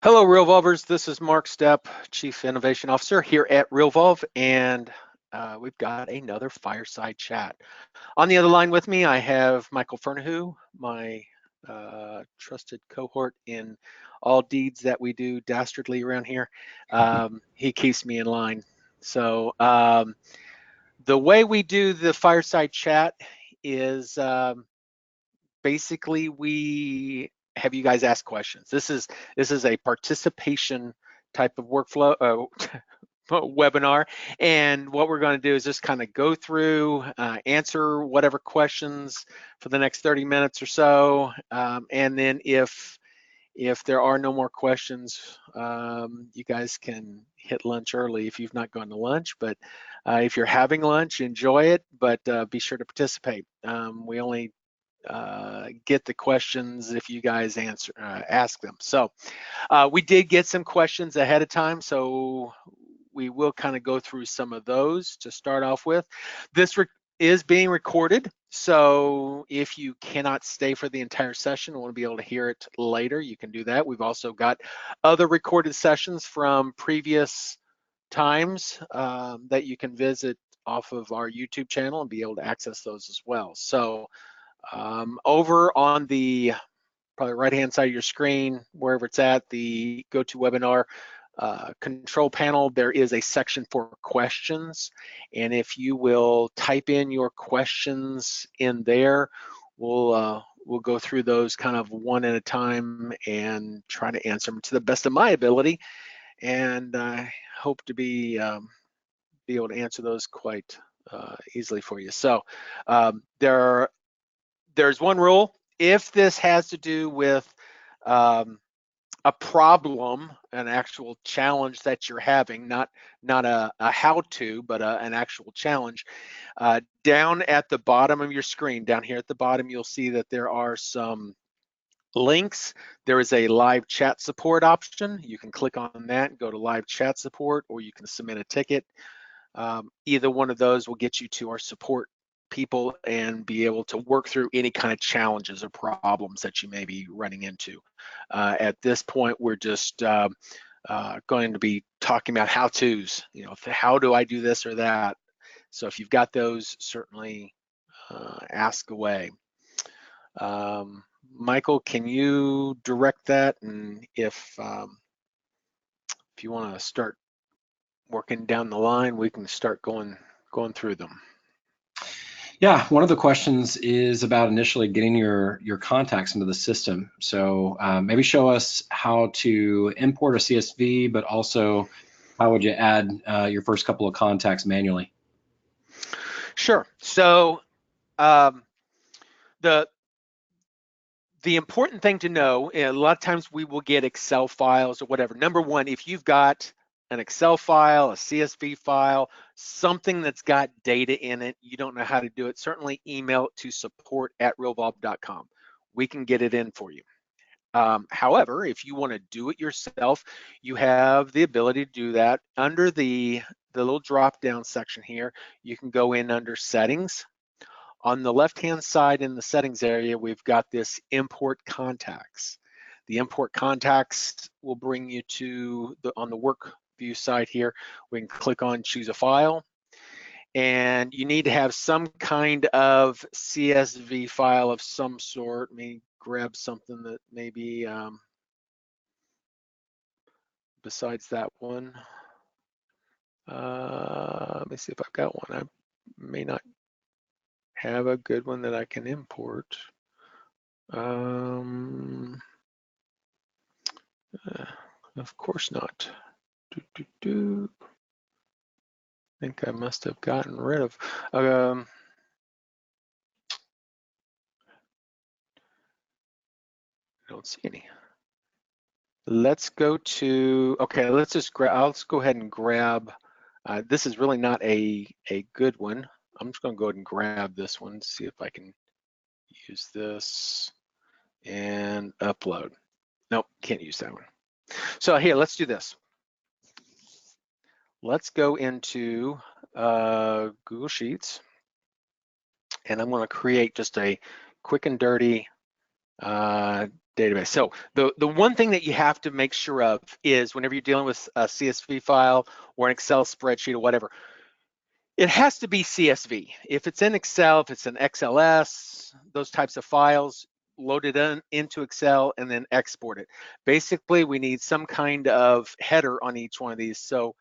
Hello, Realvolvers. This is Mark Stepp, Chief Innovation Officer here at Realvolve, and we've got another fireside chat. On the other line with me, I have Michael Fernahue, my trusted cohort in all deeds that we do dastardly around here. He keeps me in line. So the way we do the fireside chat is basically we have you guys ask questions. This is a participation type of workflow webinar, and what we're going to do is just kind of go through, answer whatever questions for the next 30 minutes or so, and then if there are no more questions, you guys can hit lunch early if you've not gone to lunch. But if you're having lunch, enjoy it, but be sure to participate. We only get the questions if you guys ask them. So we did get some questions ahead of time, so we will kind of go through some of those to start off with. This is being recorded, so if you cannot stay for the entire session and want to be able to hear it later, you can do that. We've also got other recorded sessions from previous times that you can visit off of our YouTube channel and be able to access those as well. So over on the probably right-hand side of your screen, wherever it's at, the GoToWebinar control panel, there is a section for questions. And if you will type in your questions in there, we'll go through those kind of one at a time and try to answer them to the best of my ability. And I hope to be able to answer those quite easily for you. So there's one rule. If this has to do with a problem, an actual challenge that you're having, not a how-to, but an actual challenge, down at the bottom of your screen, down here at the bottom, you'll see that there are some links. There is a live chat support option. You can click on that and go to live chat support, or you can submit a ticket. Either one of those will get you to our support people and be able to work through any kind of challenges or problems that you may be running into. At this point, we're just going to be talking about how-tos. How do I do this or that? So if you've got those, certainly ask away. Michael, can you direct that? And if you want to start working down the line, we can start going through them. Yeah, one of the questions is about initially getting your contacts into the system. So maybe show us how to import a CSV, but also how would you add your first couple of contacts manually? Sure. So the important thing to know, a lot of times we will get Excel files or whatever. Number one, if you've got an Excel file, a CSV file, something that's got data in it, you don't know how to do it, certainly email it to support@realvolve.com. We can get it in for you. However, if you want to do it yourself, you have the ability to do that. Under the little drop-down section here, you can go in under settings. On the left-hand side in the settings area, we've got this import contacts. The import contacts will bring you to on the work view side here. We can click on choose a file, and you need to have some kind of CSV file of some sort. Let me grab something that maybe besides that one. Let me see if I've got one. I may not have a good one that I can import. Of course not. I think I must have gotten rid of. I don't see any. Let's go to, okay, let's just grab, let's go ahead and grab, this is really not a good one. I'm just gonna go ahead and grab this one, see if I can use this and upload. Nope, can't use that one. So here, let's do this. Let's go into Google Sheets, and I'm gonna create just a quick and dirty database. So the one thing that you have to make sure of is whenever you're dealing with a CSV file or an Excel spreadsheet or whatever, it has to be CSV. If it's in Excel, if it's an XLS, those types of files, load it into Excel and then export it. Basically, we need some kind of header on each one of these. So,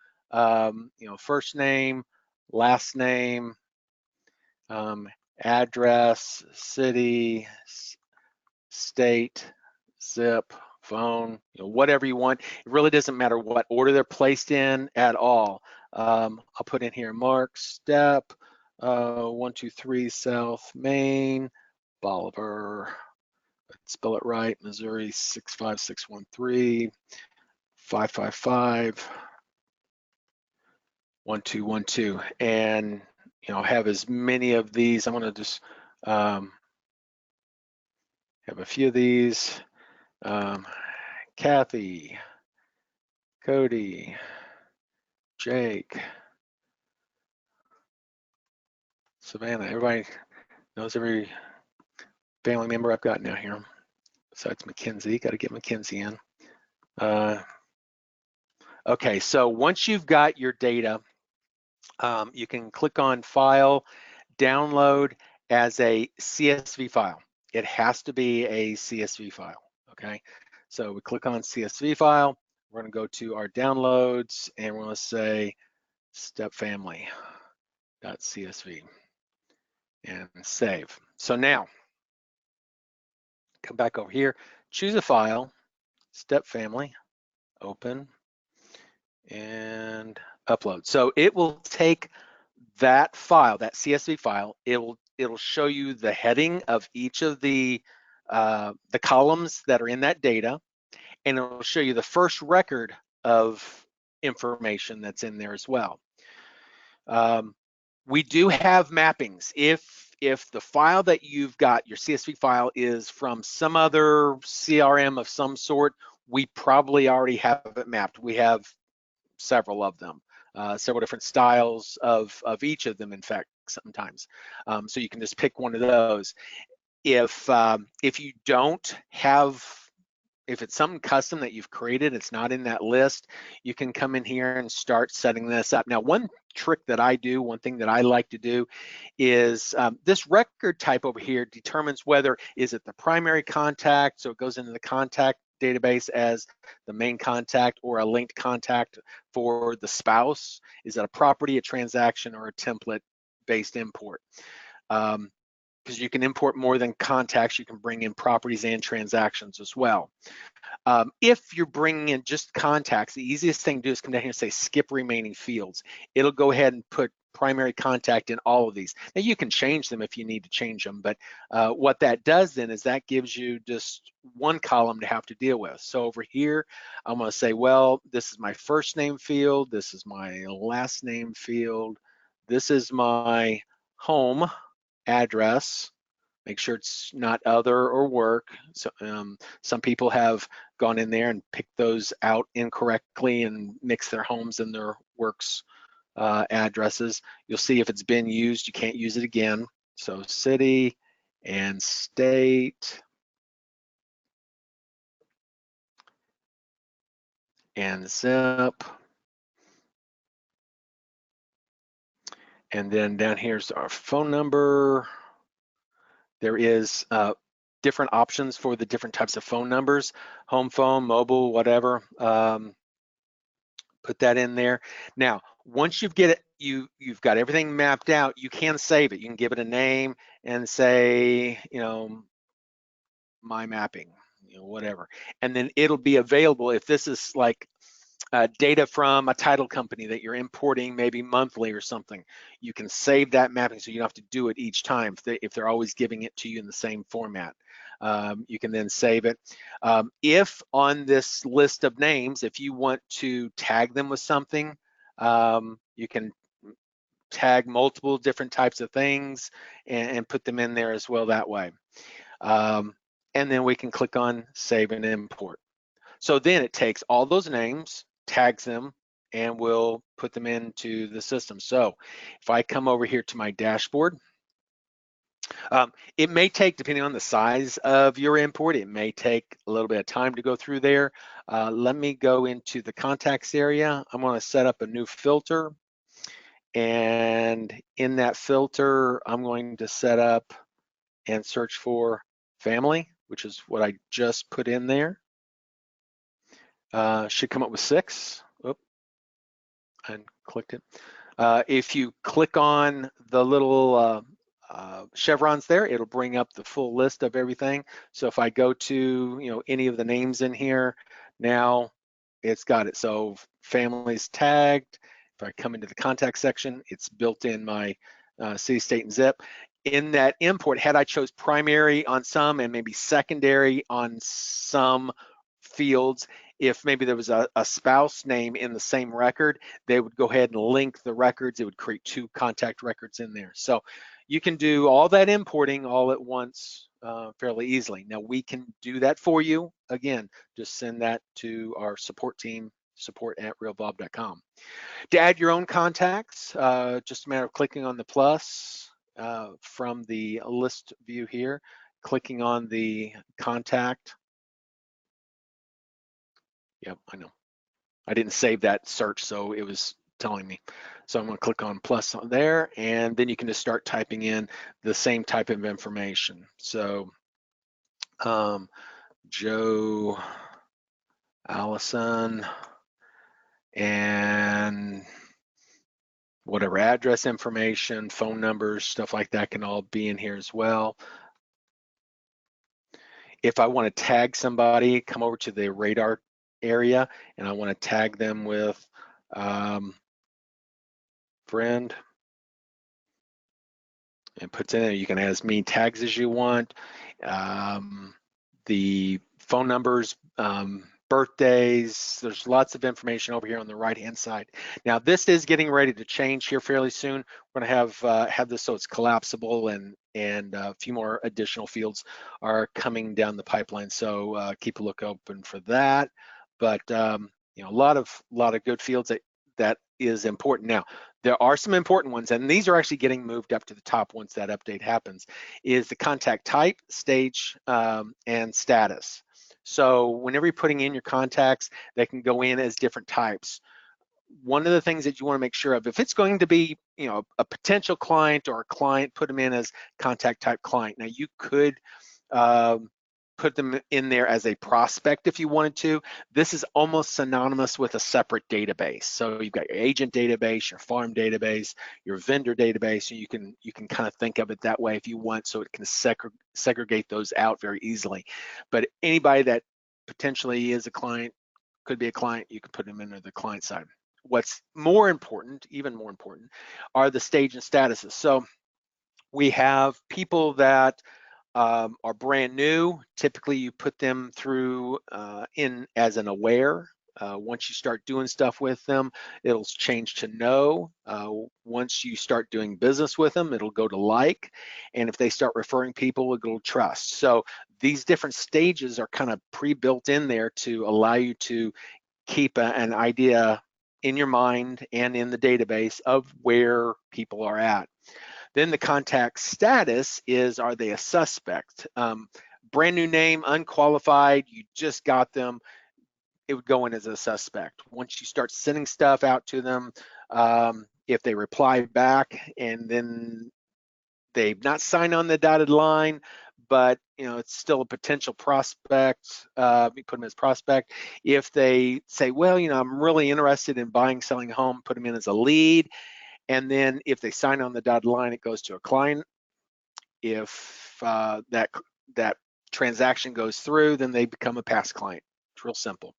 first name, last name, address, city, state, zip, phone, whatever you want. It really doesn't matter what order they're placed in at all. I'll put in here Mark, Step, 123 South Main, Bolivar, spell it right, Missouri 65613, 555, 1212. And have as many of these. I'm going to just have a few of these. Kathy, Cody, Jake, Savannah. Everybody knows every family member I've got now here. Besides Mackenzie, got to get Mackenzie in. Okay, so once you've got your data, you can click on File, Download as a CSV file. It has to be a CSV file, okay? So we click on CSV file. We're going to go to our downloads and we're going to say stepfamily.csv and save. So now, come back over here, choose a file, step family, open, and upload. So it will take that file, that CSV file, it'll show you the heading of each of the columns that are in that data, and it'll show you the first record of information that's in there as well. We do have mappings. If the file that you've got, your CSV file, is from some other CRM of some sort, we probably already have it mapped. We have several of them, several different styles of each of them, in fact, sometimes. So you can just pick one of those. If you don't have, if it's something custom that you've created, it's not in that list, you can come in here and start setting this up. Now, one trick that I do, one thing that I like to do is this record type over here determines whether is it the primary contact, so it goes into the contact database as the main contact, or a linked contact for the spouse. Is it a property, a transaction, or a template-based import? Because you can import more than contacts, you can bring in properties and transactions as well. If you're bringing in just contacts, the easiest thing to do is come down here and say skip remaining fields. It'll go ahead and put primary contact in all of these. Now you can change them if you need to change them, but what that does then is that gives you just one column to have to deal with. So over here, I'm going to say, well, this is my first name field, this is my last name field, this is my home address. Make sure it's not other or work. So some people have gone in there and picked those out incorrectly and mixed their homes and their works addresses. You'll see if it's been used, you can't use it again. So city and state and zip. And then down here's our phone number. There is different options for the different types of phone numbers, home phone, mobile, whatever. Put that in there. Now, once you get it, you've got everything mapped out, you can save it. You can give it a name and say, my mapping, whatever. And then it'll be available if this is like data from a title company that you're importing maybe monthly or something. You can save that mapping so you don't have to do it each time if they're always giving it to you in the same format. You can then save it. If on this list of names, if you want to tag them with something, you can tag multiple different types of things and put them in there as well that way. And then we can click on Save and Import. So then it takes all those names, tags them, and we'll put them into the system. So if I come over here to my dashboard, It may take, depending on the size of your import, it may take a little bit of time to go through there. Let me go into the contacts area. I'm going to set up a new filter. And in that filter, I'm going to set up and search for family, which is what I just put in there. Should come up with 6. Oop, I clicked it. If you click on the little chevrons there, it'll bring up the full list of everything. So if I go to any of the names in here, now it's got it. So family's tagged. If I come into the contact section, it's built in my city, state, and zip. In that import, had I chose primary on some and maybe secondary on some fields, if maybe there was a spouse name in the same record, they would go ahead and link the records. It would create 2 contact records in there. So you can do all that importing all at once fairly easily. Now we can do that for you. Again, just send that to our support team, support@realvolve.com. To add your own contacts, just a matter of clicking on the plus from the list view here, clicking on the contact. Yep, I know. I didn't save that search, so it was telling me. So I'm going to click on plus on there, and then you can just start typing in the same type of information. So Joe, Allison, and whatever address information, phone numbers, stuff like that can all be in here as well. If I want to tag somebody, come over to the radar area, and I want to tag them with friend, and puts in there. You can add as many tags as you want. The phone numbers, birthdays, there's lots of information over here on the right-hand side. Now this is getting ready to change here fairly soon. We're gonna have this so it's collapsible, and a few more additional fields are coming down the pipeline. So keep a look open for that. But a lot of good fields that is important. Now, there are some important ones, and these are actually getting moved up to the top once that update happens, is the contact type, stage, and status. So whenever you're putting in your contacts, they can go in as different types. One of the things that you want to make sure of, if it's going to be a potential client or a client, put them in as contact type client. Now you could put them in there as a prospect if you wanted to. This is almost synonymous with a separate database. So you've got your agent database, your farm database, your vendor database, and you can kind of think of it that way if you want, so it can segregate those out very easily. But anybody that potentially is a client, could be a client, you can put them into the client side. What's more important, even more important, are the stage and statuses. So we have people that are brand new. Typically, you put them through in as an aware. Once you start doing stuff with them, it'll change to know. Once you start doing business with them, it'll go to like. And if they start referring people, it'll trust. So these different stages are kind of pre-built in there to allow you to keep an idea in your mind and in the database of where people are at. Then the contact status is, are they a suspect? Brand new name, unqualified, you just got them, it would go in as a suspect. Once you start sending stuff out to them, if they reply back and then they've not signed on the dotted line, but it's still a potential prospect, you put them as prospect. If they say, well, I'm really interested in buying, selling a home, put them in as a lead. And then if they sign on the dotted line, it goes to a client. If that transaction goes through, then they become a past client. It's real simple.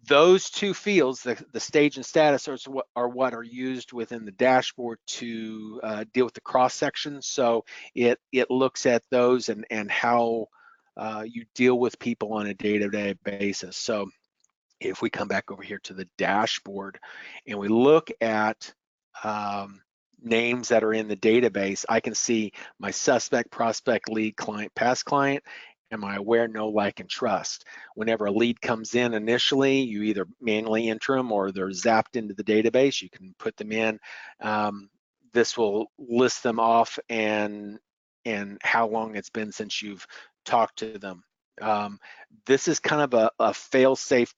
Those two fields, the stage and status, are what are used within the dashboard to deal with the cross section. So it looks at those and how you deal with people on a day-to-day basis. So if we come back over here to the dashboard and we look at names that are in the database, I can see my suspect, prospect, lead, client, past client. Am I aware, know, like, and trust? Whenever a lead comes in initially, you either manually enter them or they're zapped into the database. You can put them in. This will list them off and and how long it's been since you've talked to them. This is kind of a fail-safe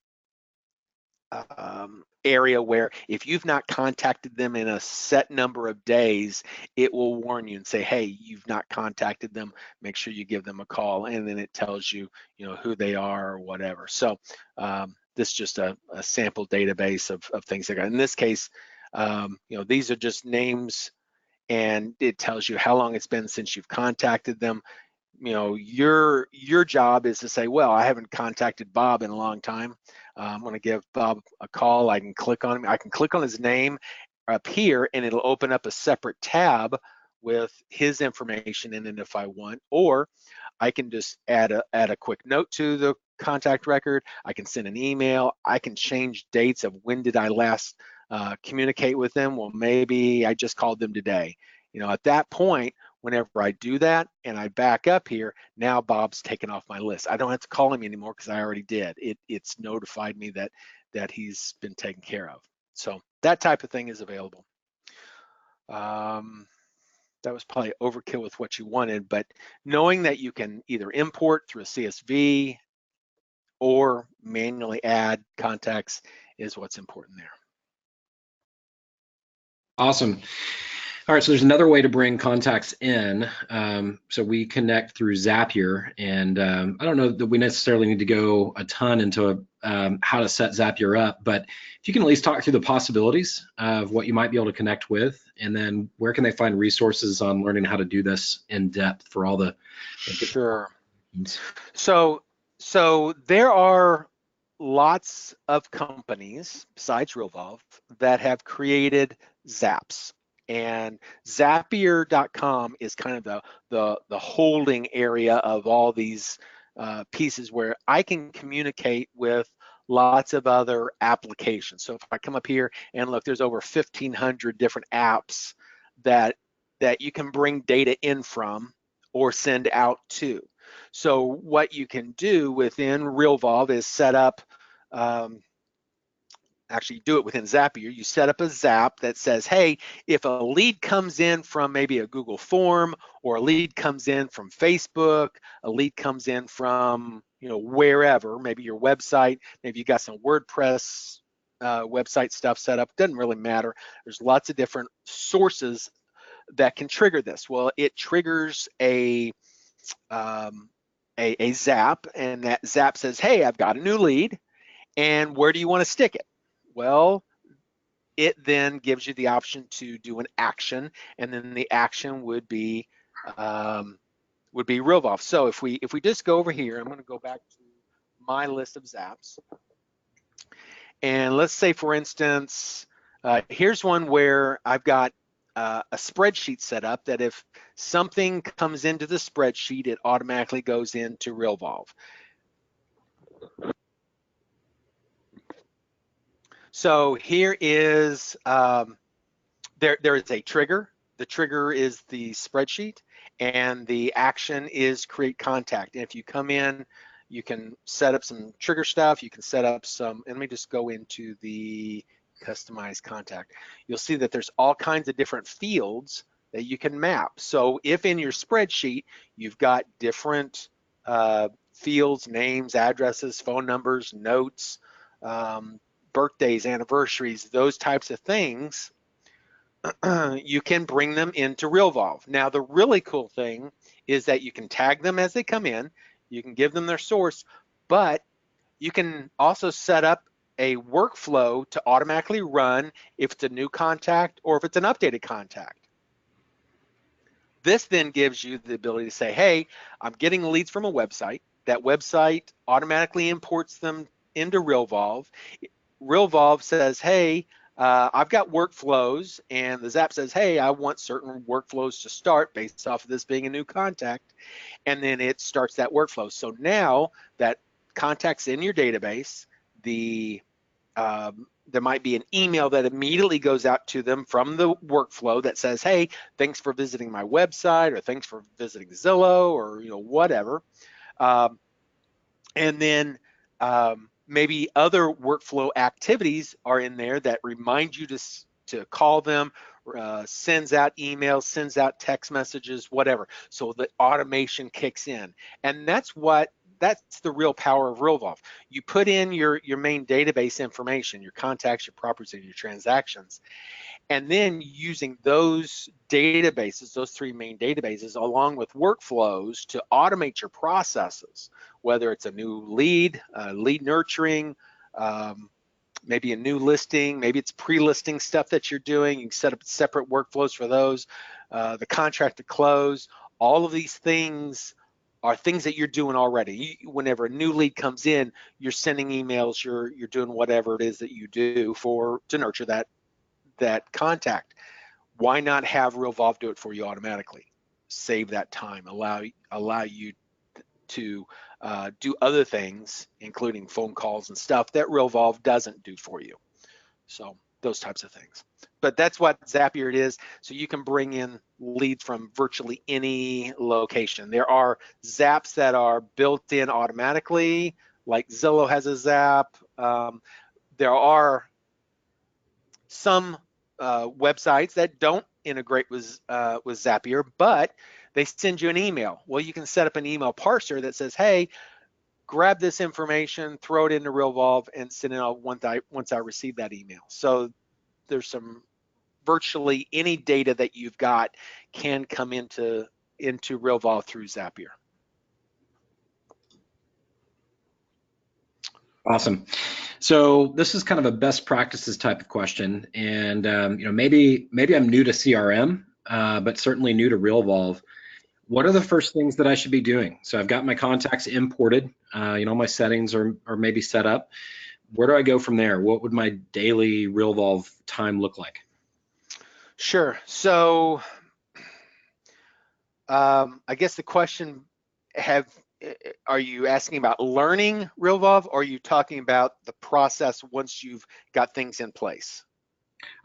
area where if you've not contacted them in a set number of days, it will warn you and say, hey, you've not contacted them, make sure you give them a call, and then it tells you, who they are or whatever. So this is just a sample database of things that got. In this case, these are just names, and it tells you how long it's been since you've contacted them. Your job is to say, well, I haven't contacted Bob in a long time. I'm going to give Bob a call. I can click on him. I can click on his name up here, and it'll open up a separate tab with his information in it if I want, or I can just add a quick note to the contact record. I can send an email. I can change dates of when did I last communicate with them. Well, maybe I just called them today. At that point, whenever I do that and I back up here, now Bob's taken off my list. I don't have to call him anymore because I already did. It's notified me that he's been taken care of. So that type of thing is available. That was probably overkill with what you wanted, but knowing that you can either import through a CSV or manually add contacts is what's important there. Awesome. All right, so there's another way to bring contacts in. So we connect through Zapier, and I don't know that we necessarily need to go a ton into how to set Zapier up, but if you can at least talk through the possibilities of what you might be able to connect with, and then where can they find resources on learning how to do this in depth for all the Sure. So there are lots of companies besides Realvolve that have created Zaps, and Zapier.com is kind of the holding area of all these pieces where I can communicate with lots of other applications. So if I come up here and look, there's over 1,500 different apps that you can bring data in from or send out to. So what you can do within Realvolve is set up, actually do it within Zapier. You set up a Zap that says, hey, if a lead comes in from maybe a Google form, or a lead comes in from Facebook, a lead comes in from wherever, maybe your website, maybe you got some WordPress website stuff set up, doesn't really matter. There's lots of different sources that can trigger this. Well, it triggers a Zap, and that Zap says, hey, I've got a new lead, and where do you want to stick it? Well, it then gives you the option to do an action, and then the action would be Realvolve. So if we just go over here, I'm going to go back to my list of Zaps, and let's say, for instance, here's one where I've got a spreadsheet set up that if something comes into the spreadsheet, it automatically goes into Realvolve. So here is, there is a trigger. The trigger is the spreadsheet, and the action is create contact. And if you come in, you can set up some trigger stuff. You can set up some, and let me just go into the customize contact. You'll see that there's all kinds of different fields that you can map. So if in your spreadsheet, you've got different fields, names, addresses, phone numbers, notes, birthdays, anniversaries, those types of things, you can bring them into Realvolve. Now, the really cool thing is that you can tag them as they come in, you can give them their source, but you can also set up a workflow to automatically run if it's a new contact or if it's an updated contact. This then gives you the ability to say, hey, I'm getting leads from a website. That website automatically imports them into Realvolve. Realvolve says, hey, I've got workflows, and the Zap says, hey, I want certain workflows to start based off of this being a new contact, and then it starts that workflow. So now that contact's in your database, there might be an email that immediately goes out to them from the workflow that says, hey, thanks for visiting my website, or thanks for visiting Zillow, or whatever. And then maybe other workflow activities are in there that remind you to call them, sends out emails, sends out text messages, whatever. So the automation kicks in, and that's the real power of Realvolve. You put in your main database information, your contacts, your properties, and your transactions, and then using those databases, those three main databases, along with workflows to automate your processes, whether it's a new lead, lead nurturing, maybe a new listing, maybe it's pre-listing stuff that you're doing. You can set up separate workflows for those, the contract to close. All of these things are things that you're doing already. Whenever a new lead comes in, you're sending emails, you're doing whatever it is that you do to nurture that contact. Why not have Realvolve do it for you automatically? Save that time, allow you to do other things, including phone calls and stuff that Realvolve doesn't do for you. So those types of things. But that's what Zapier is. So you can bring in leads from virtually any location. There are Zaps that are built in automatically, like Zillow has a Zap. There are some websites that don't integrate with Zapier, but they send you an email. Well, you can set up an email parser that says, hey, grab this information, throw it into Realvolve, and send it out once I receive that email. So there's some virtually any data that you've got can come into Realvolve through Zapier. Awesome. So this is kind of a best practices type of question, and maybe I'm new to CRM, but certainly new to Realvolve. What are the first things that I should be doing? So I've got my contacts imported, my settings are maybe set up. Where do I go from there? What would my daily Realvolve time look like? Sure. So I guess the question, are you asking about learning Realvolve, or are you talking about the process once you've got things in place?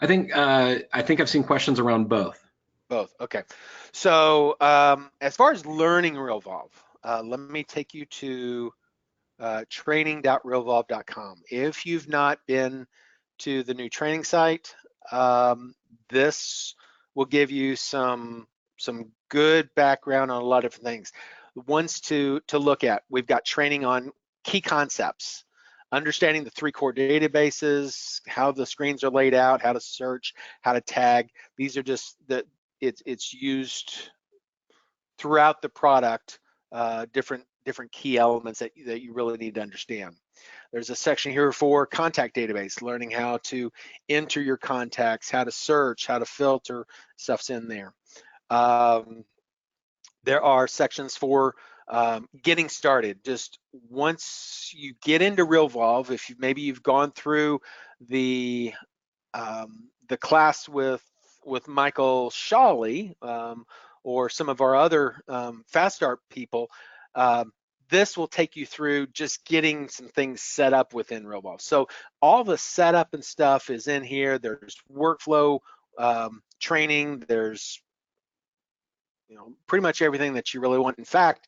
I think I've seen questions around both. Both. Okay. So as far as learning Realvolve, let me take you to training.realvolve.com. If you've not been to the new training site, this will give you some good background on a lot of things. Ones to look at. We've got training on key concepts, understanding the three core databases, how the screens are laid out, how to search, how to tag. These are just it's used throughout the product, different key elements that you really need to understand. There's a section here for contact database, learning how to enter your contacts, how to search, how to filter, stuff's in there. There are sections for getting started. Just once you get into Realvolve, if maybe you've gone through the class with Michael Shawley, or some of our other Fast Start people, this will take you through just getting some things set up within Realvolve. So all the setup and stuff is in here. There's workflow training. There's pretty much everything that you really want. In fact,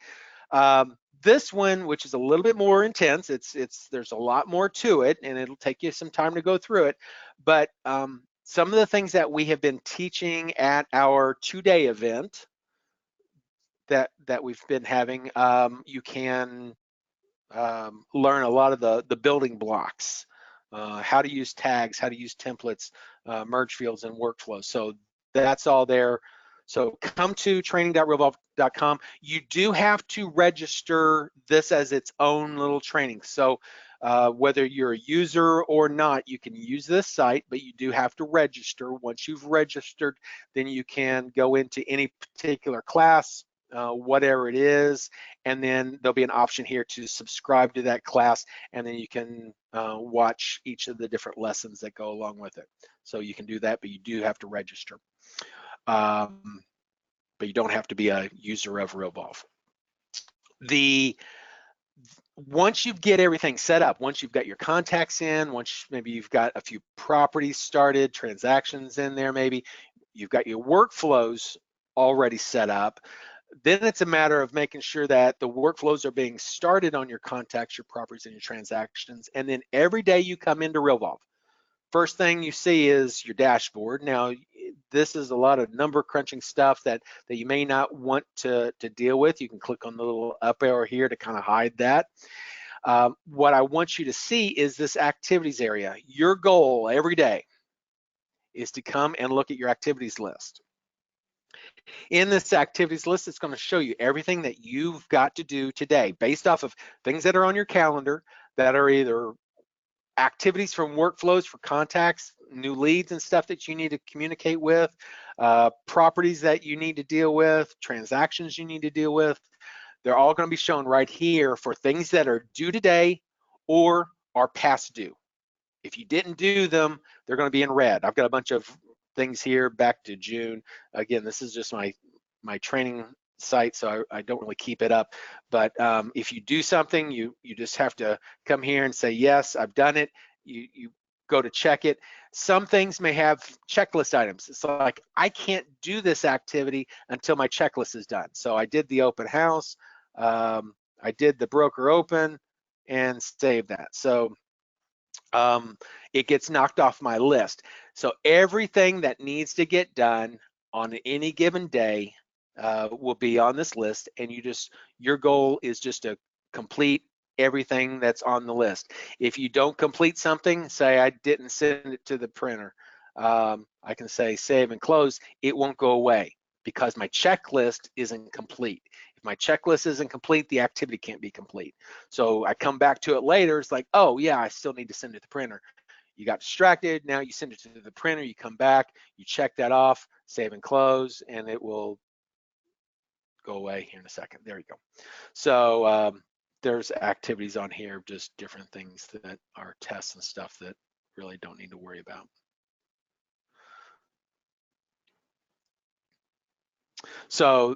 this one, which is a little bit more intense, there's a lot more to it, and it'll take you some time to go through it. But some of the things that we have been teaching at our 2-day event that we've been having, you can learn a lot of the building blocks, how to use tags, how to use templates, merge fields, and workflows. So that's all there. So come to training.realvolve.com. You do have to register this as its own little training. So whether you're a user or not, you can use this site, but you do have to register. Once you've registered, then you can go into any particular class, whatever it is, and then there'll be an option here to subscribe to that class, and then you can watch each of the different lessons that go along with it. So you can do that, but you do have to register. But you don't have to be a user of Realvolve. Once you get everything set up, once you've got your contacts in, once maybe you've got a few properties started, transactions in there, maybe you've got your workflows already set up, then it's a matter of making sure that the workflows are being started on your contacts, your properties, and your transactions. And then every day you come into Realvolve, first thing you see is your dashboard. Now, this is a lot of number crunching stuff that you may not want to deal with. You can click on the little up arrow here to kind of hide that. What I want you to see is this activities area. Your goal every day is to come and look at your activities list. In this activities list, it's going to show you everything that you've got to do today based off of things that are on your calendar that are either activities from workflows for contacts, new leads and stuff that you need to communicate with, properties that you need to deal with, transactions you need to deal with. They're all going to be shown right here for things that are due today or are past due. If you didn't do them, they're going to be in red. I've got a bunch of things here back to June. Again, this is just my training site, so I don't really keep it up. But if you do something, you just have to come here and say, yes, I've done it. You go to check it. Some things may have checklist items. It's like, I can't do this activity until my checklist is done. So I did the open house, I did the broker open, and save that. So it gets knocked off my list. So everything that needs to get done on any given day will be on this list, and your goal is just to complete everything that's on the list. If you don't complete something, say I didn't send it to the printer, I can say save and close. It won't go away because my checklist isn't complete. If my checklist isn't complete, the activity can't be complete. So I come back to it later, it's like, oh yeah, I still need to send it to the printer. You got distracted, now you send it to the printer, you come back, you check that off, save and close, and it will go away here in a second. There you go. So there's activities on here, just different things that are tests and stuff that really don't need to worry about. So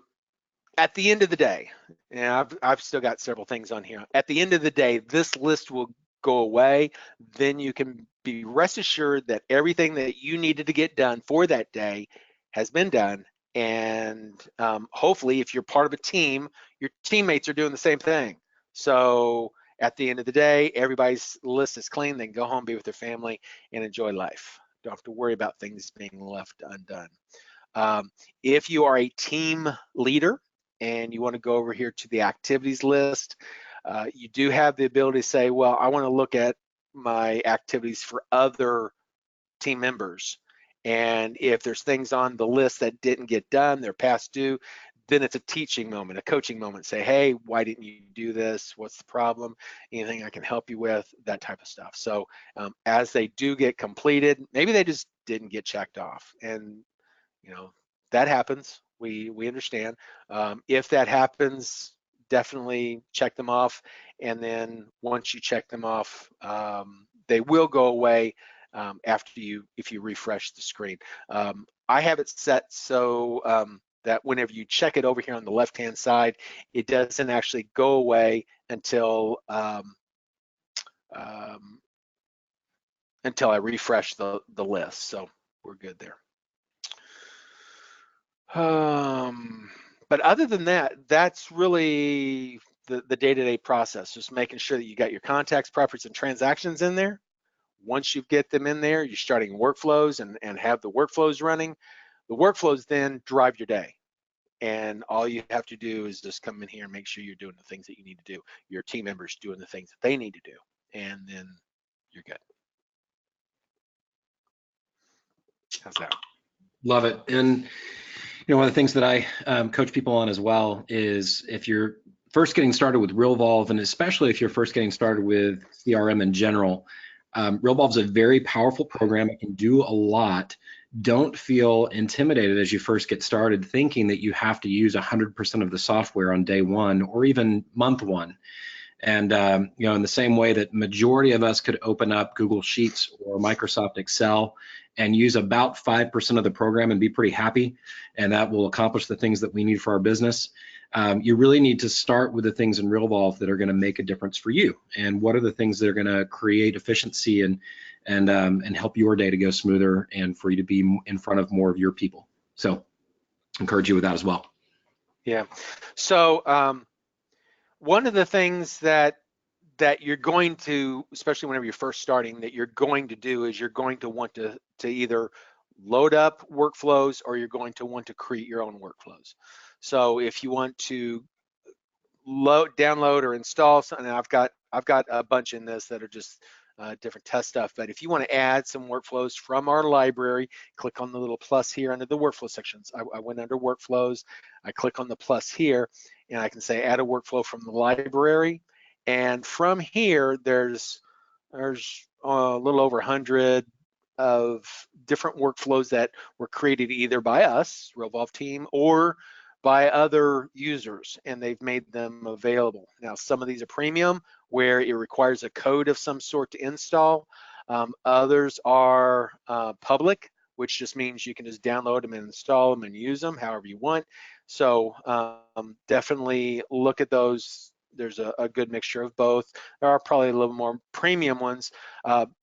at the end of the day, and I've still got several things on here. At the end of the day, this list will go away. Then you can be rest assured that everything that you needed to get done for that day has been done. And hopefully, if you're part of a team, your teammates are doing the same thing. So at the end of the day, everybody's list is clean. They can go home, be with their family, and enjoy life. Don't have to worry about things being left undone. If you are a team leader and you want to go over here to the activities list, you do have the ability to say, well, I want to look at my activities for other team members. And if there's things on the list that didn't get done, they're past due, then it's a teaching moment, a coaching moment. Say, hey, why didn't you do this? What's the problem? Anything I can help you with? That type of stuff. So as they do get completed, maybe they just didn't get checked off. And that happens. We understand. If that happens, definitely check them off. And then once you check them off, they will go away if you refresh the screen. I have it set so that whenever you check it over here on the left-hand side, it doesn't actually go away until I refresh the list. So we're good there. But other than that, that's really the day-to-day process, just making sure that you got your contacts, properties, and transactions in there. Once you get them in there, you're starting workflows and have the workflows running. The workflows then drive your day. And all you have to do is just come in here and make sure you're doing the things that you need to do. Your team members doing the things that they need to do. And then you're good. How's that? Love it. And one of the things that I coach people on as well is if you're first getting started with Realvolve, and especially if you're first getting started with CRM in general, Realvolve is a very powerful program. It can do a lot. Don't feel intimidated as you first get started thinking that you have to use 100% of the software on day one or even month one. And in the same way that majority of us could open up Google Sheets or Microsoft Excel and use about 5% of the program and be pretty happy, and that will accomplish the things that we need for our business. You really need to start with the things in Realvolve that are going to make a difference for you. And what are the things that are going to create efficiency and help your day to go smoother and for you to be in front of more of your people. So encourage you with that as well. Yeah. So one of the things that that you're going to, especially whenever you're first starting, that you're going to do is you're going to want to either load up workflows or you're going to want to create your own workflows. So if you want to download or install something, I've got a bunch in this that are just different test stuff. But if you want to add some workflows from our library, click on the little plus here under the workflow sections. I went under workflows, I click on the plus here, and I can say add a workflow from the library. And from here, there's a little over 100 of different workflows that were created either by us, Realvolve team, or by other users, and they've made them available. Now, some of these are premium, where it requires a code of some sort to install. Others are public, which just means you can just download them and install them and use them however you want. So definitely look at those. There's a good mixture of both. There are probably a little more premium ones.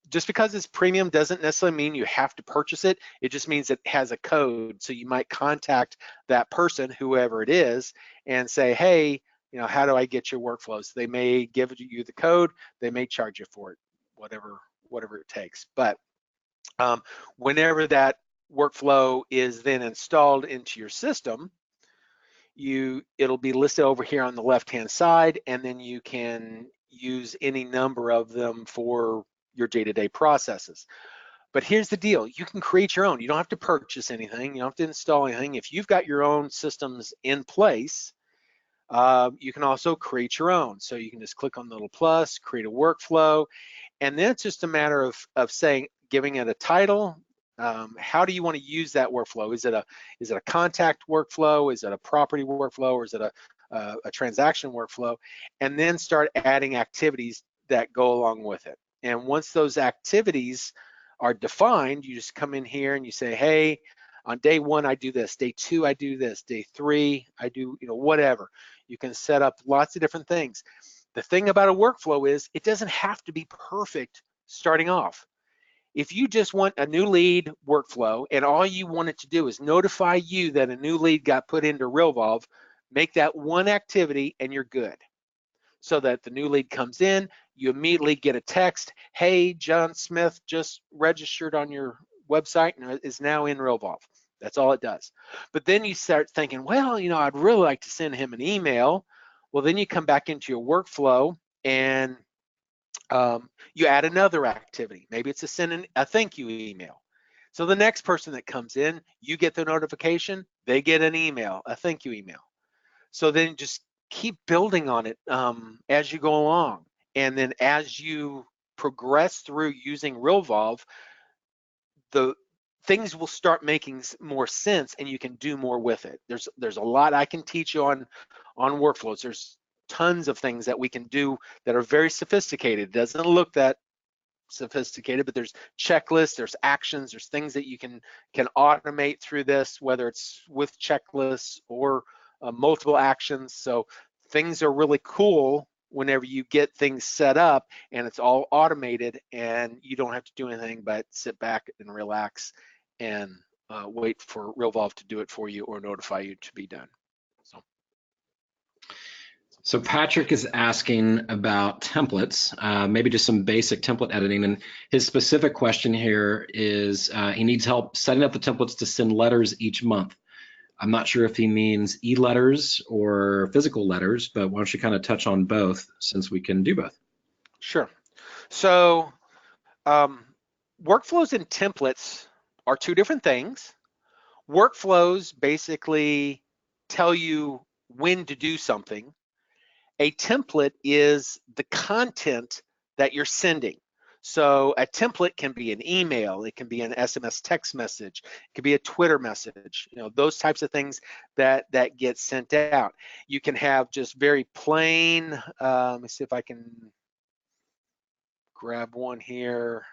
Just because it's premium doesn't necessarily mean you have to purchase it. It just means it has a code. So you might contact that person, whoever it is, and say, hey, you know, how do I get your workflows? They may give you the code. They may charge you for it, whatever it takes. But whenever that workflow is then installed into your system, it'll be listed over here on the left-hand side, and then you can use any number of them for your day-to-day processes. But here's the deal, you can create your own. You don't have to purchase anything, you don't have to install anything. If you've got your own systems in place, you can also create your own. So you can just click on the little plus, create a workflow, and then it's just a matter of saying, giving it a title. How do you want to use that workflow? Is it a contact workflow? Is it a property workflow? Or is it a transaction workflow? And then start adding activities that go along with it. And once those activities are defined, you just come in here and you say, hey, on day 1 I do this, day 2 I do this, day 3 I do, you know, whatever. You can set up lots of different things. The thing about a workflow is it doesn't have to be perfect starting off. If you just want a new lead workflow and all you want it to do is notify you that a new lead got put into Realvolve, make that one activity and you're good. So that the new lead comes in, you immediately get a text, hey, John Smith just registered on your website and is now in Realvolve. That's all it does. But then you start thinking, well, you know, I'd really like to send him an email. Well, then you come back into your workflow and you add another activity. Maybe it's to send a thank you email. So the next person that comes in, you get the notification, they get an email, a thank you email. So then just keep building on it as you go along. And then as you progress through using Realvolve, the things will start making more sense and you can do more with it. There's a lot I can teach you on workflows. There's tons of things that we can do that are very sophisticated. It doesn't look that sophisticated, but there's checklists, there's actions, there's things that you can automate through this, whether it's with checklists or multiple actions. So things are really cool whenever you get things set up and it's all automated and you don't have to do anything but sit back and relax and wait for Realvolve to do it for you or notify you to be done. So Patrick is asking about templates, maybe just some basic template editing. And his specific question here is he needs help setting up the templates to send letters each month. I'm not sure if he means e-letters or physical letters, but why don't you kind of touch on both since we can do both? Sure. So workflows and templates are two different things. Workflows basically tell you when to do something. A template is the content that you're sending. So a template can be an email, it can be an SMS text message, it can be a Twitter message, you know, those types of things that get sent out. You can have just very plain, let me see if I can grab one here.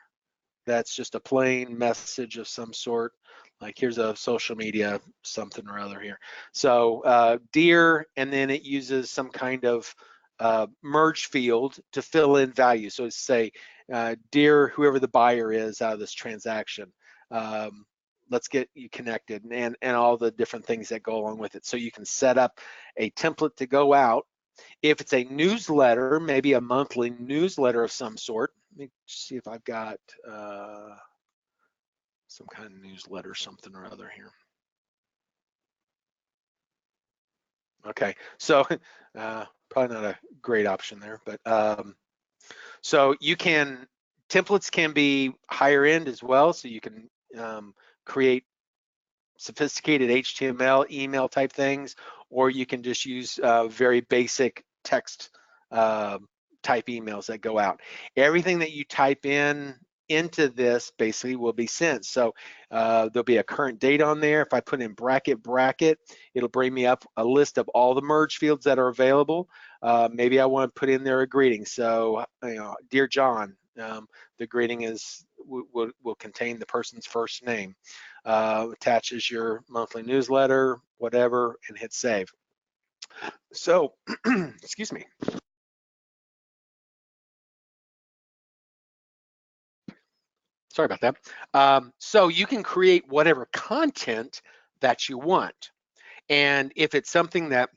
That's just a plain message of some sort. Like here's a social media something or other here. So dear, and then it uses some kind of merge field to fill in value. So say, dear whoever the buyer is out of this transaction, let's get you connected, and all the different things that go along with it. So you can set up a template to go out If it's a newsletter, maybe a monthly newsletter of some sort. Let me see if I've got some kind of newsletter, something or other here. Okay, so probably not a great option there, but so you can, templates can be higher end as well, so you can create sophisticated HTML, email type things, or you can just use very basic text type emails that go out. Everything that you type into this basically will be sent. So there'll be a current date on there. If I put in bracket, it'll bring me up a list of all the merge fields that are available. Maybe I want to put in there a greeting. So, dear John, the greeting will contain the person's first name. Attaches your monthly newsletter, whatever, and hit save. So, excuse me. Sorry about that. So you can create whatever content that you want. And if it's something that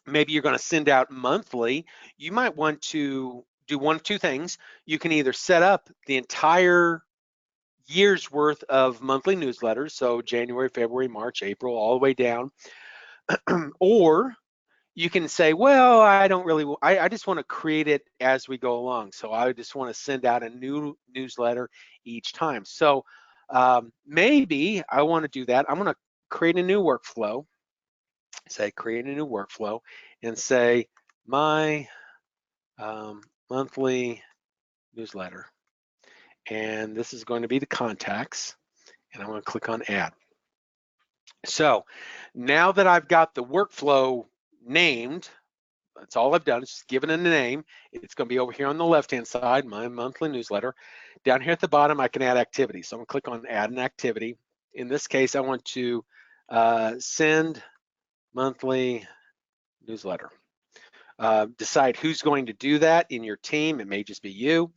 maybe you're going to send out monthly, you might want to do one of two things. You can either set up the entire year's worth of monthly newsletters, so January, February, March, April, all the way down, or you can say, well, I just want to create it as we go along. So I just want to send out a new newsletter each time. So maybe I want to do that. I'm going to create a new workflow, say create a new workflow, and say my monthly newsletter. And this is going to be the contacts, and I'm going to click on add. So now that I've got the workflow named, that's all I've done is just given it a name. It's going to be over here on the left-hand side, my monthly newsletter. Down here at the bottom, I can add activity. So I'm going to click on add an activity. In this case, I want to send monthly newsletter. Decide who's going to do that in your team. It may just be you.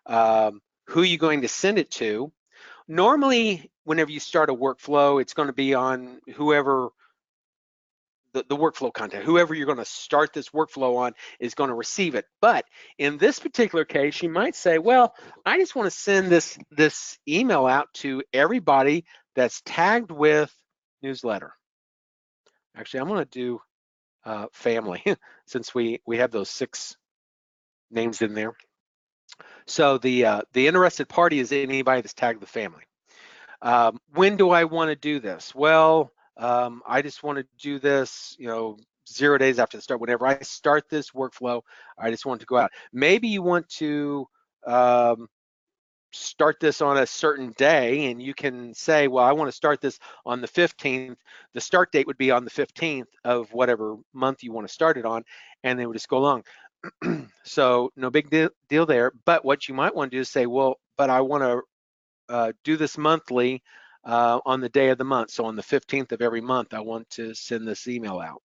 Who are you going to send it to? Normally, whenever you start a workflow, it's going to be on whoever the workflow content, whoever you're going to start this workflow on is going to receive it. But in this particular case, you might say, well, I just want to send this email out to everybody that's tagged with newsletter. Actually, I'm going to do family since we have those 6 names in there. So the interested party is anybody that's tagged the family. When do I want to do this? Well, I just want to do this, 0 days after the start. Whenever I start this workflow, I just want to go out. Maybe you want to start this on a certain day, and you can say, well, I want to start this on the 15th. The start date would be on the 15th of whatever month you want to start it on, and they would just go along. So no big deal there. But what you might want to do is say, well, but I want to do this monthly on the day of the month. So on the 15th of every month, I want to send this email out.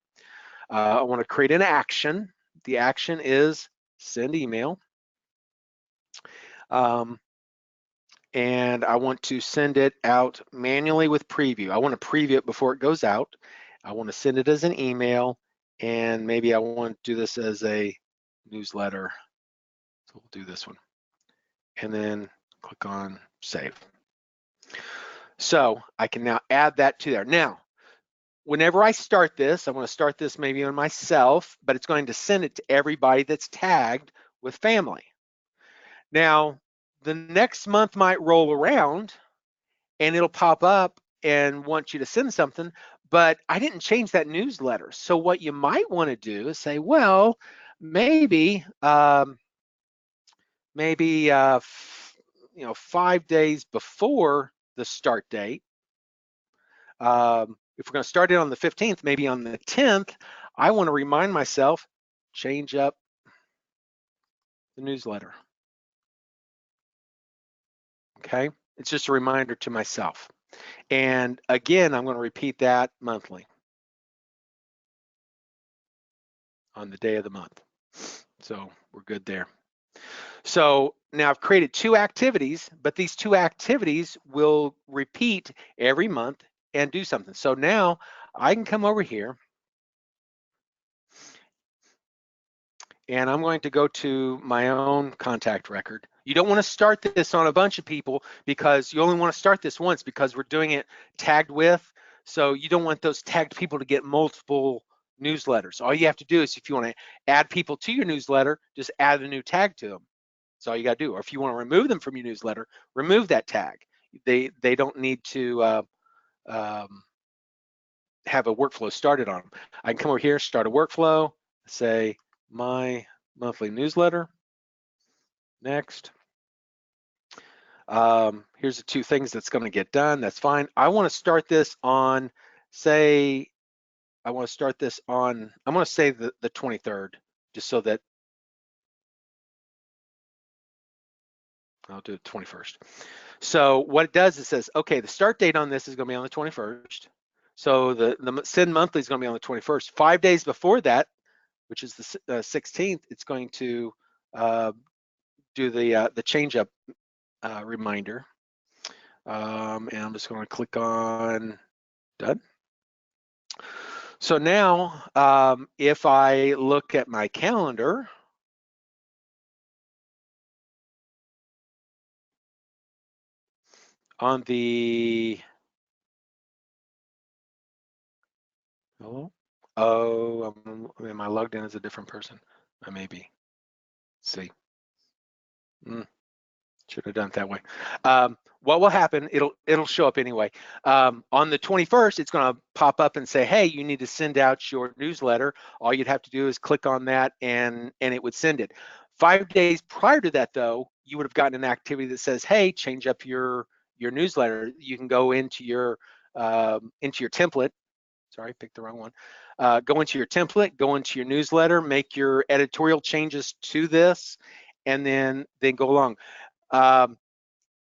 I want to create an action. The action is send email. And I want to send it out manually with preview. I want to preview it before it goes out. I want to send it as an email, and maybe I want to do this as a newsletter. So we'll do this one. And then click on save. So I can now add that to there. Now, whenever I start this, I want to start this maybe on myself, but it's going to send it to everybody that's tagged with family. Now, the next month might roll around and it'll pop up and want you to send something, but I didn't change that newsletter. So what you might want to do is say, well, maybe 5 days before the start date, if we're going to start it on the 15th, maybe on the 10th, I want to remind myself, change up the newsletter. Okay, it's just a reminder to myself. And again, I'm going to repeat that monthly on the day of the month. So we're good there. So now I've created 2 activities, but these 2 activities will repeat every month and do something. So now I can come over here and I'm going to go to my own contact record. You don't want to start this on a bunch of people because you only want to start this once because we're doing it tagged with. So you don't want those tagged people to get multiple newsletters. All you have to do is if you want to add people to your newsletter, just add a new tag to them. That's all you got to do. Or if you want to remove them from your newsletter, remove that tag. They don't need to have a workflow started on them. I can come over here, start a workflow, say my monthly newsletter. Next. Here's the two things that's going to get done. That's fine. I want to start this on, say, I want to start this on, I'm going to say the 23rd, just so that I'll do it 21st. So what it does, it says, okay, the start date on this is going to be on the 21st. So the send monthly is going to be on the 21st. 5 days before that, which is the 16th, it's going to do the change up reminder. And I'm just going to click on done. So now, if I look at my calendar, on the, hello? Oh, am I logged in as a different person? I may be. See. Should have done it that way. What will happen, it'll show up anyway. On the 21st, it's going to pop up and say, hey, you need to send out your newsletter. All you'd have to do is click on that and it would send it. 5 days prior to that, though, you would have gotten an activity that says, hey, change up your newsletter. You can go into your template. Sorry, I picked the wrong one. Go into your template, go into your newsletter, make your editorial changes to this, and then go along.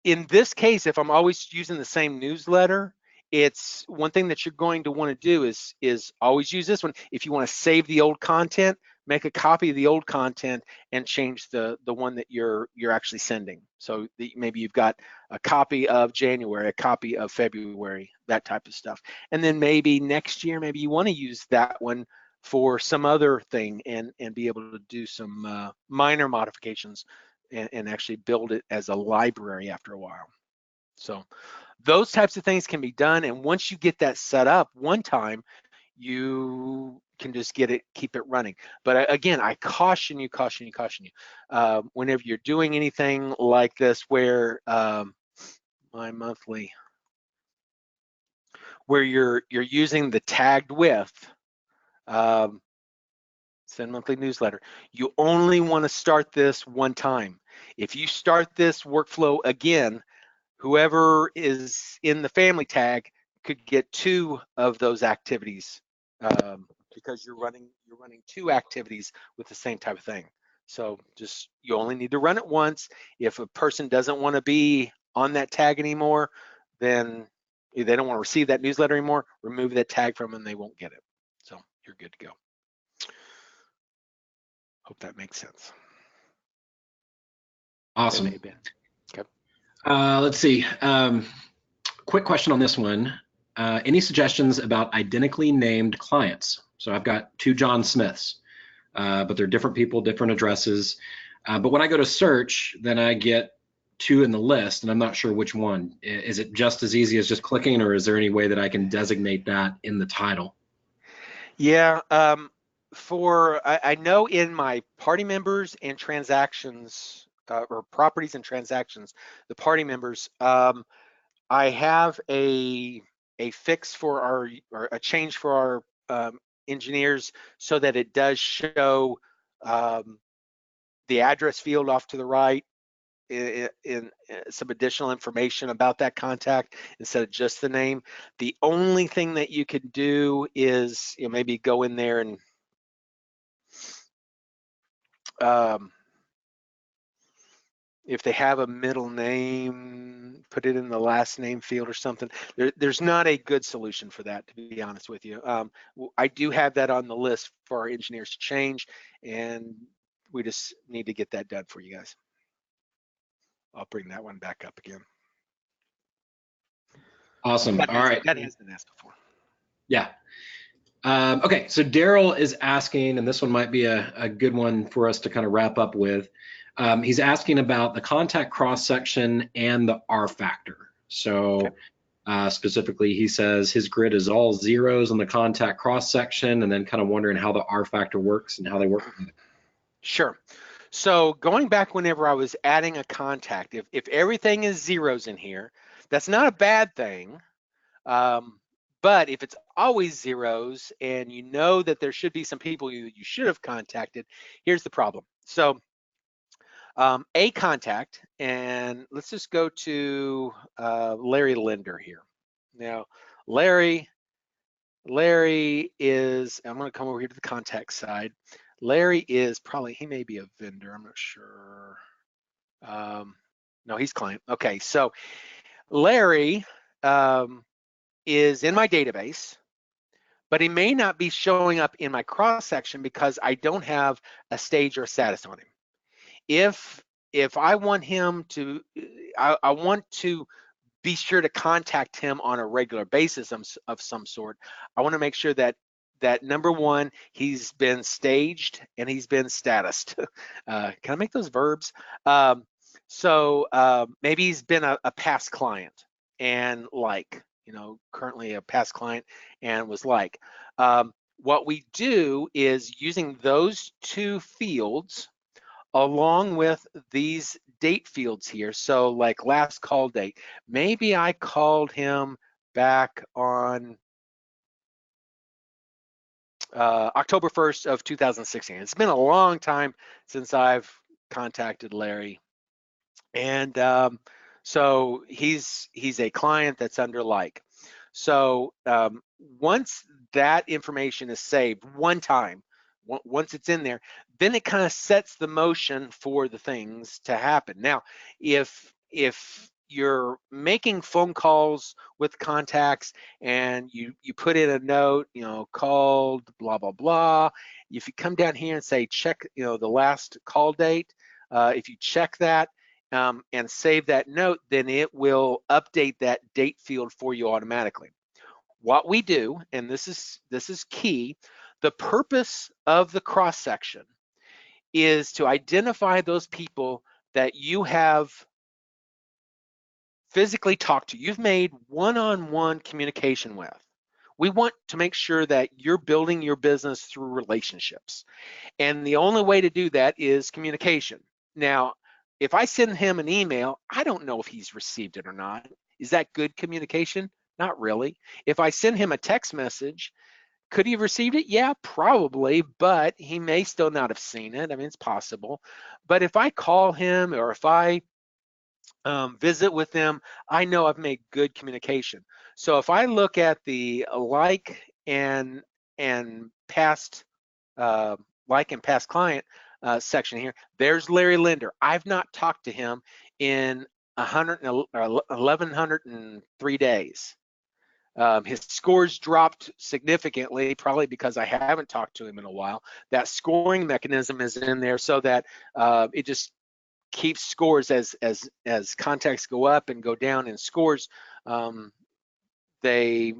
In this case, if I'm always using the same newsletter, it's one thing that you're going to want to do is always use this one. If you want to save the old content, make a copy of the old content and change the one that you're actually sending. So maybe you've got a copy of January, a copy of February, that type of stuff. And then maybe next year, maybe you want to use that one for some other thing and be able to do some minor modifications and actually build it as a library after a while. So those types of things can be done. And once you get that set up one time, you can just keep it running. But again, I caution you, whenever you're doing anything like this where my monthly, where you're using the tagged with, send monthly newsletter, you only want to start this one time. If you start this workflow again, whoever is in the family tag could get 2 of those activities because you're running 2 activities with the same type of thing. So just, you only need to run it once. If a person doesn't want to be on that tag anymore, then if they don't want to receive that newsletter anymore, remove that tag from them and they won't get it. So you're good to go. Hope that makes sense. Awesome. Okay. Let's see. Quick question on this one. Any suggestions about identically named clients? So I've got 2 John Smiths, but they're different people, different addresses. But when I go to search, then I get 2 in the list, and I'm not sure which one. Is it just as easy as just clicking, or is there any way that I can designate that in the title? Yeah. I know in my party members and transactions or properties and transactions, the party members, I have a fix for or a change for our engineers so that it does show the address field off to the right in some additional information about that contact instead of just the name. The only thing that you could do is maybe go in there and if they have a middle name, put it in the last name field or something. There's not a good solution for that, to be honest with you. I do have that on the list for our engineers to change, and we just need to get that done for you guys. I'll bring that one back up again. Awesome. All right. That has been asked before. Yeah. Okay, so Daryl is asking, and this one might be a good one for us to kind of wrap up with. He's asking about the contact cross section and the R factor. Okay. So specifically, he says his grid is all zeros on the contact cross section, and then kind of wondering how the R factor works and how they work together. Sure. So going back whenever I was adding a contact, if everything is zeros in here, that's not a bad thing. Um, but if it's always zeros and you know that there should be some people you should have contacted, here's the problem. So a contact, and let's just go to Larry Linder here. Now, Larry is, I'm going to come over here to the contact side. Larry is probably, he may be a vendor, I'm not sure. No, he's client. Okay, so Larry is in my database, but he may not be showing up in my cross section because I don't have a stage or a status on him. If I want him to, I want to be sure to contact him on a regular basis of some sort. I want to make sure that number one, he's been staged and he's been statused. Can I make those verbs? Maybe he's been a past client and currently a past client and was like. What we do is using those two fields along with these date fields here. So like last call date, maybe I called him back on October 1st of 2016. It's been a long time since I've contacted Larry. And so he's a client that's under like. So once that information is saved one time, once it's in there, then it kind of sets the motion for the things to happen. Now, if you're making phone calls with contacts and you put in a note, called blah blah blah. If you come down here and say check, the last call date, if you check that and save that note, then it will update that date field for you automatically. What we do, and this is key, the purpose of the cross section is to identify those people that you have physically talked to, you've made one-on-one communication with. We want to make sure that you're building your business through relationships. And the only way to do that is communication. Now, if I send him an email, I don't know if he's received it or not. Is that good communication? Not really. If I send him a text message, could he have received it? Yeah, probably, but he may still not have seen it. I mean, it's possible. But if I call him or if I visit with them, I know I've made good communication. So if I look at the like and past client section here, there's Larry Linder. I've not talked to him in 1,103 days. His scores dropped significantly, probably because I haven't talked to him in a while. That scoring mechanism is in there so that it just keeps scores as contacts go up and go down in scores. They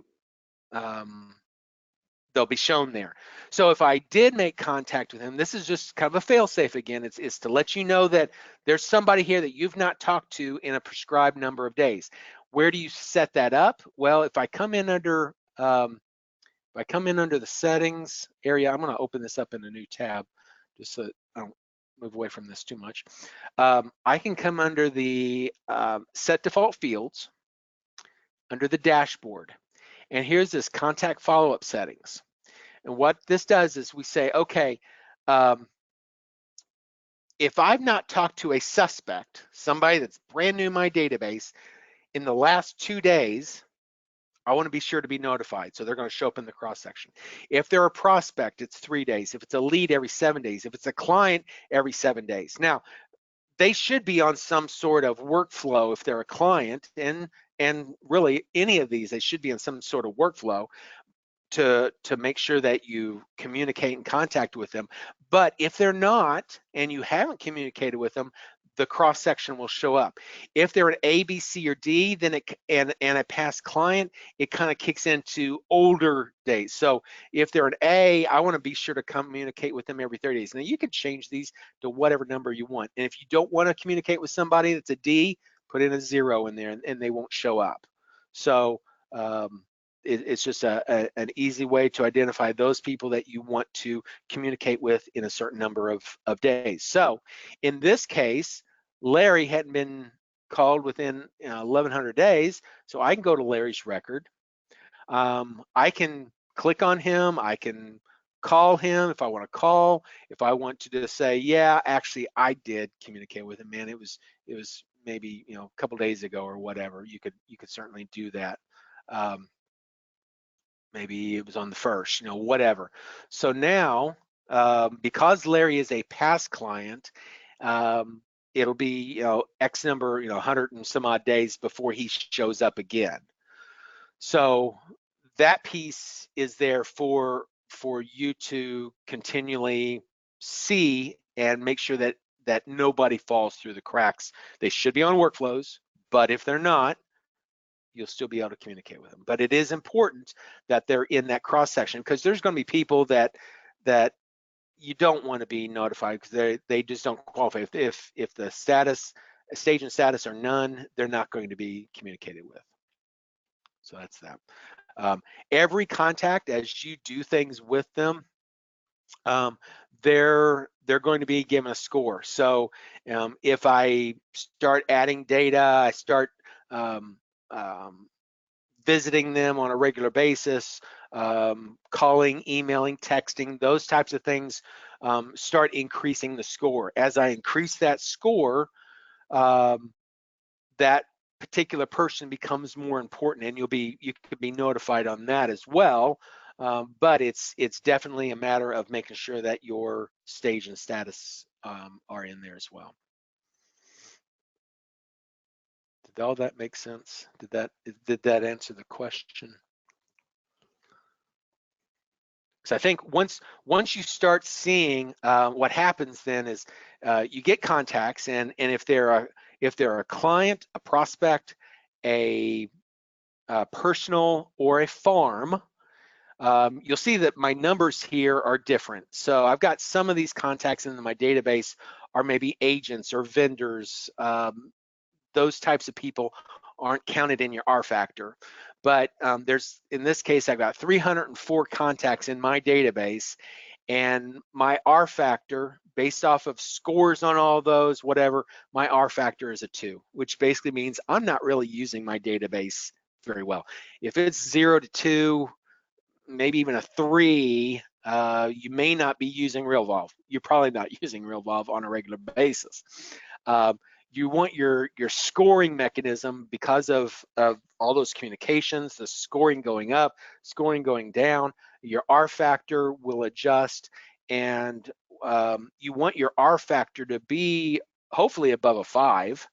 they'll be shown there. So if I did make contact with him, this is just kind of a fail-safe again. It's to let you know that there's somebody here that you've not talked to in a prescribed number of days. Where do you set that up? Well, if I come in under the settings area, I'm going to open this up in a new tab just so I don't move away from this too much. I can come under the set default fields under the dashboard. And here's this contact follow-up settings. And what this does is we say, okay, if I've not talked to a suspect, somebody that's brand new in my database, in the last 2 days, I want to be sure to be notified. So they're going to show up in the cross section. If they're a prospect, it's 3 days. If it's a lead, every 7 days. If it's a client, every 7 days. Now, they should be on some sort of workflow if they're a client, and really any of these, they should be on some sort of workflow to make sure that you communicate and contact with them. But if they're not and you haven't communicated with them, the cross section will show up. If they're an A, B, C, or D, then and a past client, it kind of kicks into older days. So if they're an A, I want to be sure to communicate with them every 30 days. Now you can change these to whatever number you want. And if you don't want to communicate with somebody that's a D, put in a 0 in there, and they won't show up. So it's just an easy way to identify those people that you want to communicate with in a certain number of days. So in this case, Larry hadn't been called within 1,100 days, so I can go to Larry's record. I can click on him. I can call him if I want to call. If I want to just say, yeah, actually, I did communicate with him, man. It was maybe a couple days ago or whatever. You could certainly do that. Maybe it was on the 1st, whatever. So now, because Larry is a past client, it'll be X number, 100 and some odd days before he shows up again. So that piece is there for you to continually see and make sure that nobody falls through the cracks. They should be on workflows, but if they're not, you'll still be able to communicate with them. But it is important that they're in that cross section, because there's going to be people that you don't want to be notified because they just don't qualify. If the stage and status are none, they're not going to be communicated with. So that's that. Every contact, as you do things with them, they're going to be given a score. So if I start adding data, I start visiting them on a regular basis, calling, emailing, texting, those types of things start increasing the score. As I increase that score, that particular person becomes more important, and you could be notified on that as well. But it's definitely a matter of making sure that your stage and status are in there as well. Did all that make sense? Did that answer the question? So I think once you start seeing what happens, then is you get contacts, and if they're a client, a prospect, a personal, or a farm, you'll see that my numbers here are different. So I've got some of these contacts in my database are maybe agents or vendors. Those types of people aren't counted in your R factor. But in this case, I've got 304 contacts in my database, and my R factor, based off of scores on all those, whatever, my R factor is a 2, which basically means I'm not really using my database very well. If it's 0 to 2, maybe even a 3, you may not be using Realvolve. You're probably not using Realvolve on a regular basis. You want your scoring mechanism, because of all those communications, the scoring going up, scoring going down, your R factor will adjust, and you want your R factor to be hopefully above a 5,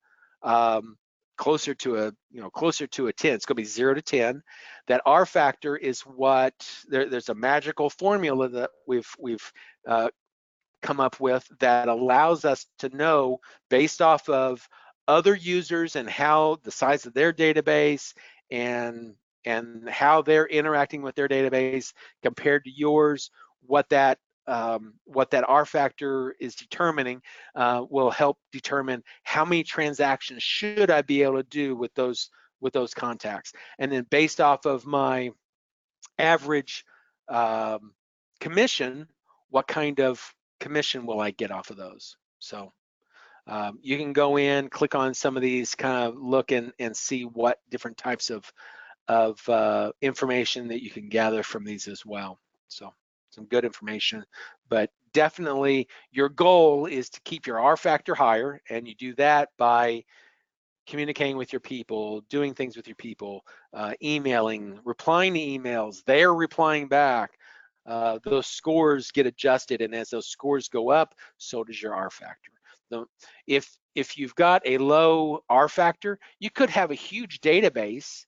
closer to a 10. It's going to be 0 to 10. That R factor is what there's a magical formula that we've come up with that allows us to know, based off of other users and how the size of their database and how they're interacting with their database compared to yours, what that R factor is determining will help determine how many transactions should I be able to do with those contacts. And then based off of my average commission, what kind of commission will I get off of those? So you can go in, click on some of these, kind of look and see what different types of information that you can gather from these as well. So some good information, but definitely your goal is to keep your R factor higher, and you do that by communicating with your people, doing things with your people, emailing, replying to emails, they're replying back. Those scores get adjusted, and as those scores go up, so does your R factor. If you've got a low R factor, you could have a huge database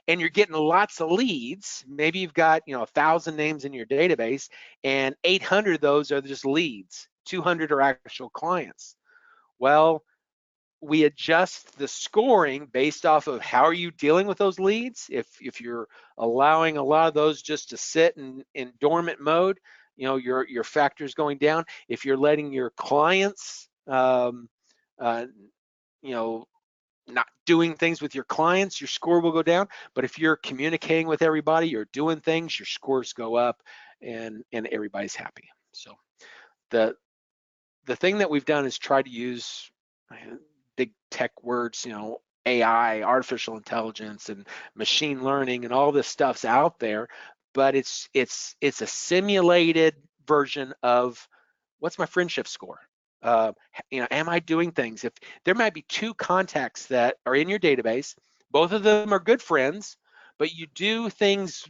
and you're getting lots of leads. Maybe you've got 1,000 names in your database, and 800 of those are just leads. 200 are actual clients. Well, we adjust the scoring based off of how are you dealing with those leads. If you're allowing a lot of those just to sit in dormant mode, your factor's going down. If you're letting your clients, uh, not doing things with your clients, your score will go down. But if you're communicating with everybody, you're doing things, your scores go up, and everybody's happy. So the thing that we've done is try to use big tech words, AI, artificial intelligence, and machine learning, and all this stuff's out there, but it's a simulated version of what's my friendship score. Uh, am I doing things? If there might be two contacts that are in your database, both of them are good friends, but you do things.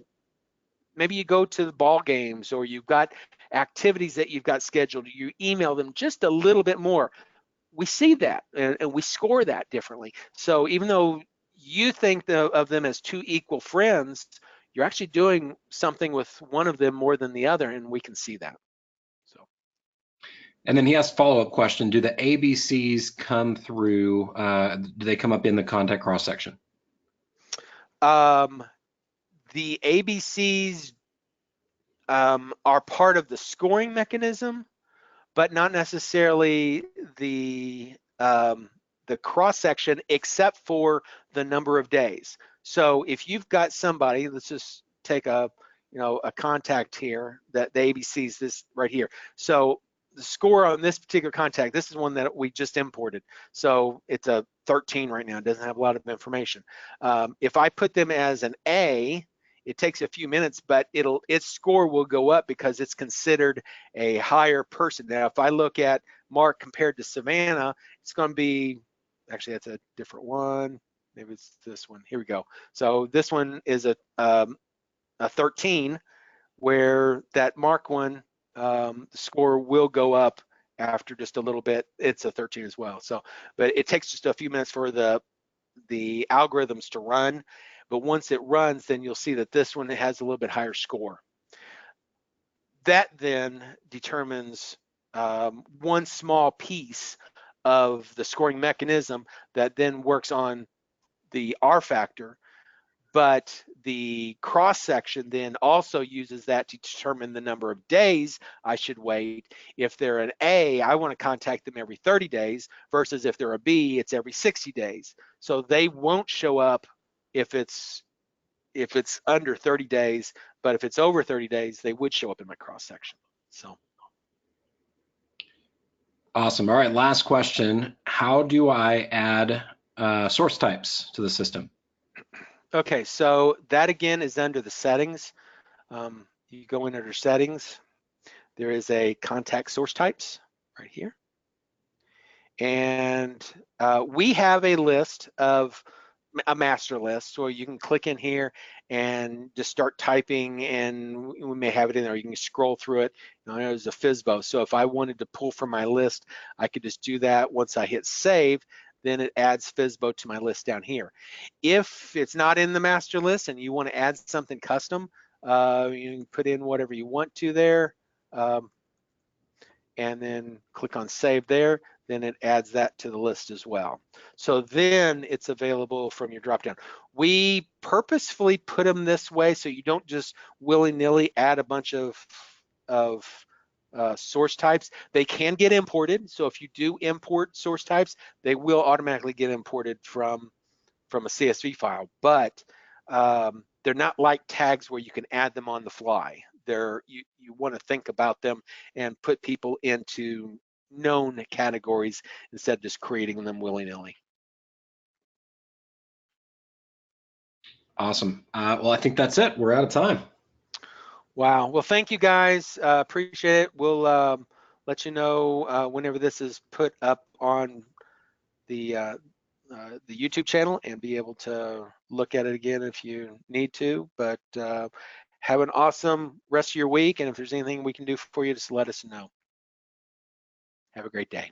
Maybe you go to the ball games, or you've got activities that you've got scheduled. You email them just a little bit more. We see that, and we score that differently. So even though you think of them as two equal friends, you're actually doing something with one of them more than the other, and we can see that. So. And then he has a follow-up question. Do the ABCs come through, do they come up in the contact cross-section? The ABCs are part of the scoring mechanism, but not necessarily the cross section, except for the number of days. So if you've got somebody, let's just take a contact here, that the ABCs this right here. So the score on this particular contact, this is one that we just imported. So it's a 13 right now. It doesn't have a lot of information. If I put them as an A, it takes a few minutes, but its score will go up because it's considered a higher person. Now, if I look at Mark compared to Savannah, it's going to be, actually, that's a different one. Maybe it's this one. Here we go. So this one is a 13, where that Mark one, the score will go up after just a little bit. It's a 13 as well. So, but it takes just a few minutes for the algorithms to run. But once it runs, then you'll see that this one has a little bit higher score. That then determines one small piece of the scoring mechanism that then works on the R factor, but the cross section then also uses that to determine the number of days I should wait. If they're an A, I want to contact them every 30 days, versus if they're a B, it's every 60 days. So they won't show up if it's under 30 days, but if it's over 30 days, they would show up in my cross section. So. Awesome. All right, last question. How do I add source types to the system? Okay, so that again is under the settings. You go in under settings. There is a contact source types right here. And we have a list of a master list, so you can click in here and just start typing, and we may have it in there. You can scroll through it. There's a FSBO, so if I wanted to pull from my list, I could just do that. Once I hit save, then it adds FSBO to my list down here. If it's not in the master list and you want to add something custom, you can put in whatever you want to there, and then click on save there. Then it adds that to the list as well. So then it's available from your dropdown. We purposefully put them this way so you don't just willy-nilly add a bunch of source types. They can get imported. So if you do import source types, they will automatically get imported from a CSV file. But they're not like tags where you can add them on the fly. You want to think about them and put people into known categories instead of just creating them willy-nilly. Awesome. Well, I think that's it. We're out of time. Wow. Well, thank you guys. Appreciate it. We'll let you know whenever this is put up on the YouTube channel, and be able to look at it again if you need to. But have an awesome rest of your week, and if there's anything we can do for you, just let us know. Have a great day.